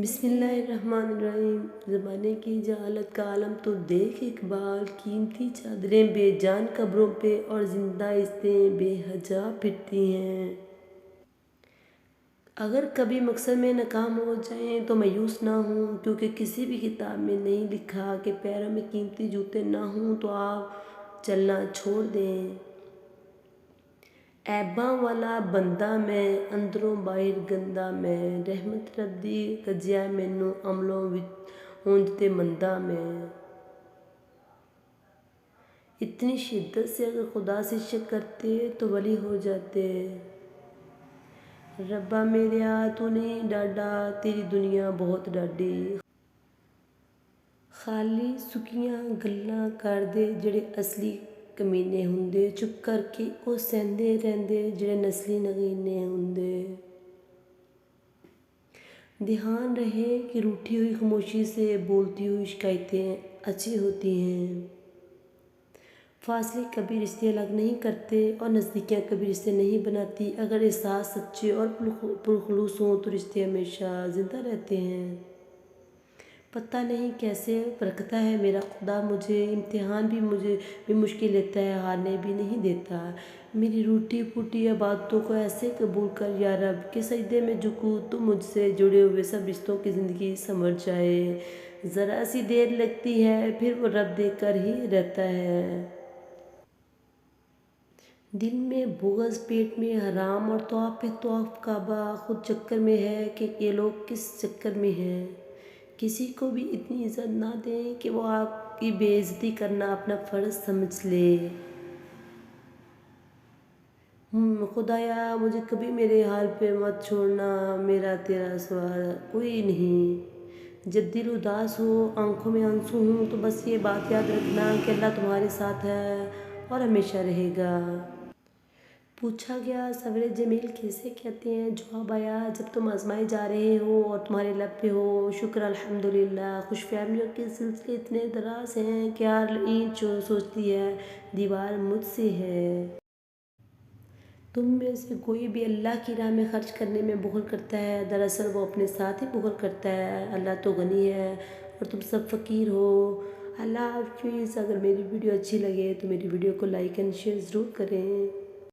بسم اللہ الرحمن الرحیم۔ زمانے کی جہالت کا عالم تو دیکھ اقبال، قیمتی چادریں بے جان قبروں پہ اور زندہ عزتیں بے حجاب پھرتی ہیں۔ اگر کبھی مقصد میں ناکام ہو جائیں تو مایوس نہ ہوں، کیونکہ کسی بھی کتاب میں نہیں لکھا کہ پیروں میں قیمتی جوتے نہ ہوں تو آپ چلنا چھوڑ دیں۔ عیباں والا بندہ میں، اندروں باہر گندا میں، رحمت رب دی کجیا مینوں عملوں وچ اونج تے مندا میں۔ اتنی شدت سے اگر خدا سے شک کرتے تو ولی ہو جاتے۔ ربا میریا تو نہیں ڈاڈا، تیری دنیا بہت ڈاڈی۔ خالی سکیاں گلاں کردے جڑے اصلی کمینے ہوندے، چپ کر کے او سہندے رہندے جڑے نسلی نغینے ہوندے۔ دھیان رہے کہ روٹھی ہوئی خاموشی سے بولتی ہوئی شکایتیں اچھی ہوتی ہیں۔ فاصلے کبھی رشتے الگ نہیں کرتے اور نزدیکیاں کبھی رشتے نہیں بناتی۔ اگر احساس سچے اور پرخلوص ہوں تو رشتے ہمیشہ زندہ رہتے ہیں۔ پتہ نہیں کیسے پرکھتا ہے میرا خدا مجھے، امتحان بھی مشکل لیتا ہے، ہارنے بھی نہیں دیتا۔ میری روٹی پھوٹی عبادتوں کو ایسے قبول کر یا رب کہ سجدے میں جھکوں تو مجھ سے جڑے ہوئے سب رشتوں کی زندگی سنور جائے۔ ذرا سی دیر لگتی ہے پھر وہ رب دے کر ہی رہتا ہے۔ دل میں بغض، پیٹ میں حرام اور طواف پہ طواف کعبہ، خود چکر میں ہے کہ یہ لوگ کس چکر میں ہیں۔ کسی کو بھی اتنی عزت نہ دیں کہ وہ آپ کی بے عزتی کرنا اپنا فرض سمجھ لے۔ خدایا مجھے کبھی میرے حال پہ مت چھوڑنا، میرا تیرا سوا کوئی نہیں۔ جب دل اداس ہو، آنکھوں میں آنسو ہوں تو بس یہ بات یاد رکھنا کہ اللہ تمہارے ساتھ ہے اور ہمیشہ رہے گا۔ پوچھا گیا صبر جمیل کیسے کہتے ہیں؟ جواب آیا جب تم آزمائے جا رہے ہو اور تمہارے لب پہ ہو شکر الحمدللہ۔ خوش فہمیوں کے سلسلے اتنے دراز ہیں کہ ہر اینٹ سوچتی ہے دیوار مجھ سے ہے۔ تم میں سے کوئی بھی اللہ کی راہ میں خرچ کرنے میں بخل کرتا ہے، دراصل وہ اپنے ساتھ ہی بخل کرتا ہے۔ اللہ تو غنی ہے اور تم سب فقیر ہو۔ اللہ حافظ۔ اگر میری ویڈیو اچھی لگے تو میری ویڈیو کو لائک اینڈ شیئر ضرور کریں۔